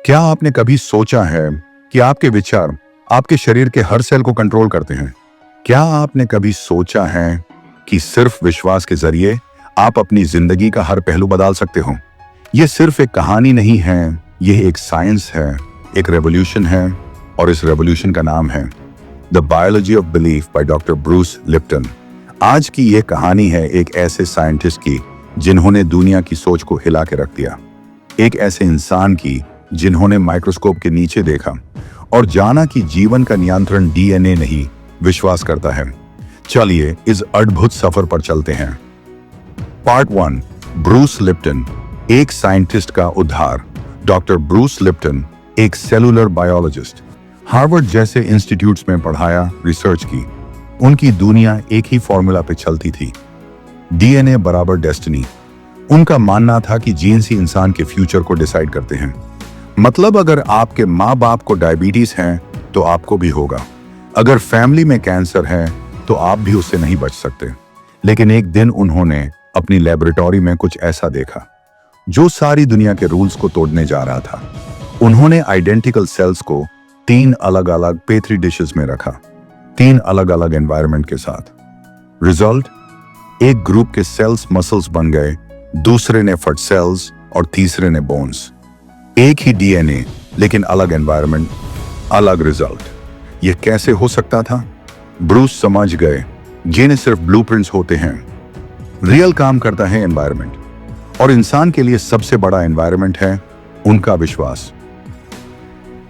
क्या आपने कभी सोचा है कि आपके विचार आपके शरीर के हर सेल को कंट्रोल करते हैं? क्या आपने कभी सोचा है कि सिर्फ विश्वास के जरिए आप अपनी जिंदगी का हर पहलू बदल सकते हो? यह सिर्फ एक कहानी नहीं है, यह एक साइंस है, एक रेवोल्यूशन है, और इस रेवोल्यूशन का नाम है the biology of belief by doctor Bruce Lipton. आज की यह कहानी है एक ऐसे साइंटिस्ट की जिन्होंने दुनिया की सोच को हिला के रख दिया, एक ऐसे इंसान की जिन्होंने माइक्रोस्कोप के नीचे देखा और जाना कि जीवन का नियंत्रण डीएनए नहीं, विश्वास करता है। चलिए इस अद्भुत सफर पर चलते हैं। पार्ट 1, ब्रूस लिप्टन, एक साइंटिस्ट का उद्धार। डॉक्टर ब्रूस लिप्टन एक सेलुलर बायोलॉजिस्ट, हार्वर्ड जैसे इंस्टीट्यूट्स में पढ़ाया, रिसर्च की। उनकी दुनिया एक ही फॉर्मूला पे चलती थी, डीएनए बराबर डेस्टिनी। उनका मानना था कि जीन्स ही इंसान के फ्यूचर को डिसाइड करते हैं। मतलब अगर आपके माँ बाप को डायबिटीज है तो आपको भी होगा, अगर फैमिली में कैंसर है तो आप भी उससे नहीं बच सकते। लेकिन एक दिन उन्होंने अपनी लेबोरेटरी में कुछ ऐसा देखा जो सारी दुनिया के रूल्स को तोड़ने जा रहा था। उन्होंने आइडेंटिकल सेल्स को 3 अलग अलग पेट्री डिशेस में रखा, 3 अलग अलग एनवायरनमेंट के साथ। रिजल्ट, एक ग्रुप के सेल्स मसल्स बन गए, दूसरे ने फट सेल्स और तीसरे ने बोन्स। एक ही डीएनए लेकिन अलग एनवायरनमेंट, अलग रिजल्ट। यह कैसे हो सकता था? ब्रूस समझ गए ये न सिर्फ ब्लूप्रिंट्स होते हैं, रियल काम करता है एनवायरनमेंट, और इंसान के लिए सबसे बड़ा एनवायरनमेंट है उनका विश्वास।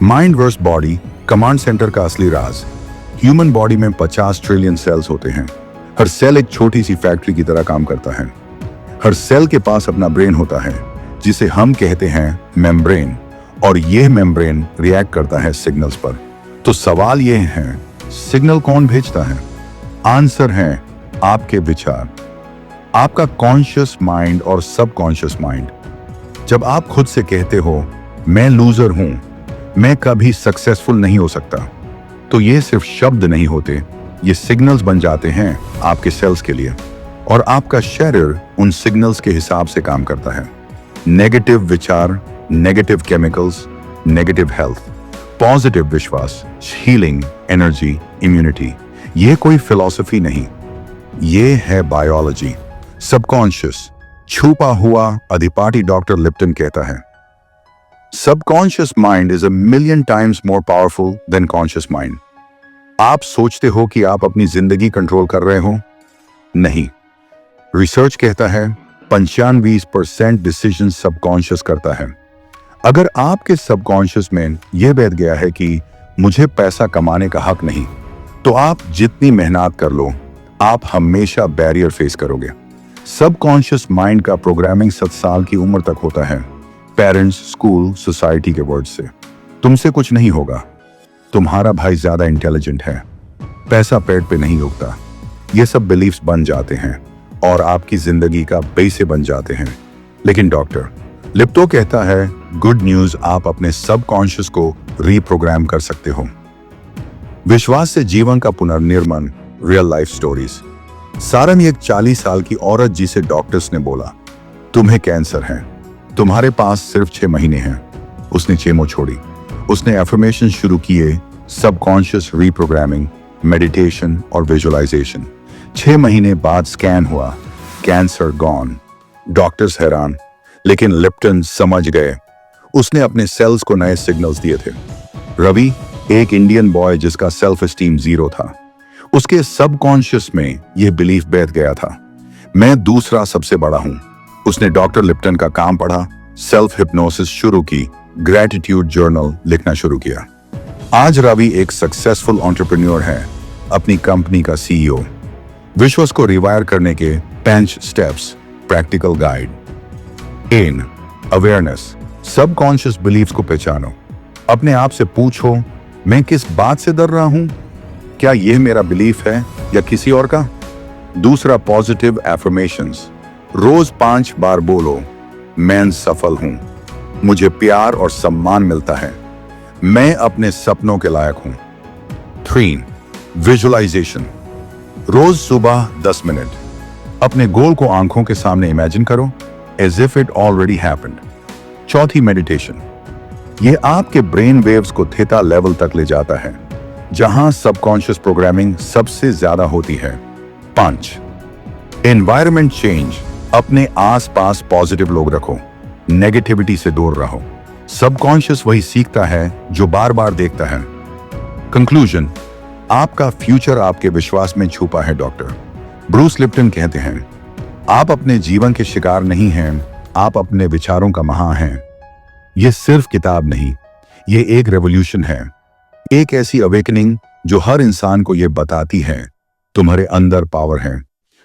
Mind versus body, command centre का असली राज। ह्यूमन बॉडी में 50 ट्रिलियन सेल्स होते हैं। हर सेल एक छोटी सी फैक्ट्री की तरह काम करता है। हर सेल के पास अपना ब्रेन होता है जिसे हम कहते हैं मेम्ब्रेन, और यह मेम्ब्रेन रिएक्ट करता है सिग्नल्स पर। तो सवाल यह है, सिग्नल कौन भेजता है? आंसर है आपके विचार, आपका कॉन्शियस माइंड और सबकॉन्शियस माइंड। जब आप खुद से कहते हो मैं लूजर हूं, मैं कभी सक्सेसफुल नहीं हो सकता, तो ये सिर्फ शब्द नहीं होते, ये सिग्नल्स बन जाते हैं आपके सेल्स के लिए, और आपका शरीर उन सिग्नल्स के हिसाब से काम करता है। नेगेटिव विचार, negative chemicals, negative health. Positive विश्वास, हीलिंग, एनर्जी, इम्यूनिटी। ये कोई फिलॉसफी नहीं, ये है बायोलॉजी। सबकॉन्शियस, छुपा हुआ अधिपाटी डॉक्टर लिप्टन कहता है, subconscious mind is 1,000,000 times more powerful than conscious mind. आप सोचते हो कि आप अपनी जिंदगी कंट्रोल कर रहे हो? नहीं। रिसर्च कहता है 95% डिसीजन सबकॉन्शियस करता है। अगर आपके सबकॉन्शियस में यह बैठ गया है कि मुझे पैसा कमाने का हक नहीं, तो आप जितनी मेहनत कर लो, आप हमेशा बैरियर फेस करोगे। सबकॉन्शियस माइंड का प्रोग्रामिंग 7 साल की उम्र तक होता है। पेरेंट्स, स्कूल, सोसाइटी के वर्ड से तुमसे कुछ नहीं होगा, तुम्हारा भाई ज्यादा इंटेलिजेंट है, पैसा पेड़ पे नहीं उगता। ये सब बिलीफ्स बन जाते हैं और आपकी जिंदगी का बेस बन जाते हैं। लेकिन डॉक्टर लिप्टो कहता है, गुड न्यूज, आप अपने सबकॉन्शियस को रीप्रोग्राम कर सकते हो। विश्वास से जीवन का पुनर्निर्माण, रियल लाइफ स्टोरीज। सारन, एक 40 साल की औरत जिसे डॉक्टर्स ने बोला तुम्हें कैंसर है, तुम्हारे पास सिर्फ 6 महीने हैं। उसने चेमो छोड़ी, उसने एफर्मेशन शुरू किए, सबकॉन्शियस रीप्रोग्रामिंग, मेडिटेशन और विजुअलाइजेशन। 6 महीने बाद स्कैन हुआ, कैंसर गॉन। डॉक्टर्स हैरान, लेकिन लिप्टन समझ गए। उसने अपने सेल्स को नए सिग्नल्स दिए थे। रवि, एक इंडियन बॉय जिसका सेल्फ एस्टीम 0 था, उसके सबकॉन्शियस में यह बिलीफ बैठ गया था, मैं दूसरा सबसे बड़ा हूं। उसने डॉक्टर लिप्टन का काम पढ़ा, सेल्फ हिप्नोसिस शुरू की, ग्रेटिट्यूड जर्नल लिखना शुरू किया। आज रवि एक सक्सेसफुल एंटरप्रेन्योर है, अपनी कंपनी का सीईओ। विश्वास को रिवायर करने के 5 स्टेप्स, प्रैक्टिकल गाइड। एन, अवेयरनेस, सबकॉन्शियस बिलीफ्स को पहचानो। अपने आप से पूछो, मैं किस बात से डर रहा हूं? क्या यह मेरा बिलीफ है या किसी और का? दूसरा, पॉजिटिव एफर्मेशंस। रोज 5 बार बोलो, मैं सफल हूं, मुझे प्यार और सम्मान मिलता है, मैं अपने सपनों के लायक हूं। 3, विजुअलाइजेशन। रोज सुबह 10 मिनट अपने गोल को आंखों के सामने इमेजिन करो, as if it already happened. चौथी, मेडिटेशन। ये आपके ब्रेन वेव्स को थीटा लेवल तक ले जाता है, जहां सबकॉन्शियस प्रोग्रामिंग सबसे ज्यादा होती है। 5. Environment change. अपने आसपास पॉजिटिव लोग रखो, नेगेटिविटी से दूर रहो। सबकॉन्शियस वही सीखता है जो बार बार देखता है। कंक्लूजन, आपका फ्यूचर आपके विश्वास में छुपा है। डॉक्टर ब्रूस लिप्टन कहते हैं, आप अपने जीवन के शिकार नहीं हैं, आप अपने विचारों का महान हैं। यह सिर्फ किताब नहीं, यह एक रेवोल्यूशन है, एक ऐसी अवेकनिंग जो हर इंसान को यह बताती है तुम्हारे अंदर पावर है,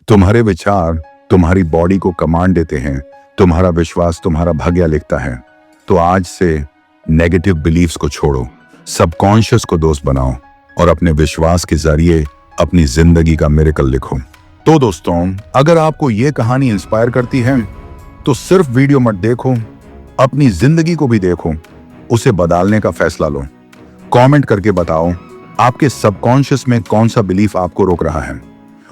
तुम्हारे विचार तुम्हारी बॉडी को कमांड देते हैं, तुम्हारा विश्वास तुम्हारा भाग्य लिखता है। तो आज से नेगेटिव बिलीफ्स को छोड़ो, सबकॉन्शियस को दोस्त बनाओ और अपने विश्वास के जरिए अपनी जिंदगी का मिरेकल लिखो। तो दोस्तों, अगर आपको यह कहानी इंस्पायर करती है तो सिर्फ वीडियो मत देखो, अपनी जिंदगी को भी देखो, उसे बदलने का फैसला लो। कमेंट करके बताओ आपके सबकॉन्शियस में कौन सा बिलीफ आपको रोक रहा है।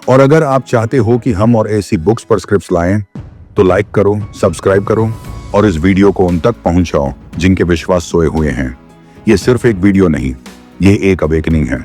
और अगर आप चाहते हो कि हम और ऐसी बुक्स पर स्क्रिप्ट्स लाएं तो लाइक करो, सब्सक्राइब करो और इस वीडियो को उन तक पहुंचाओ जिनके विश्वास सोए हुए हैं। ये सिर्फ एक वीडियो नहीं, ये एक अवेकनिंग है।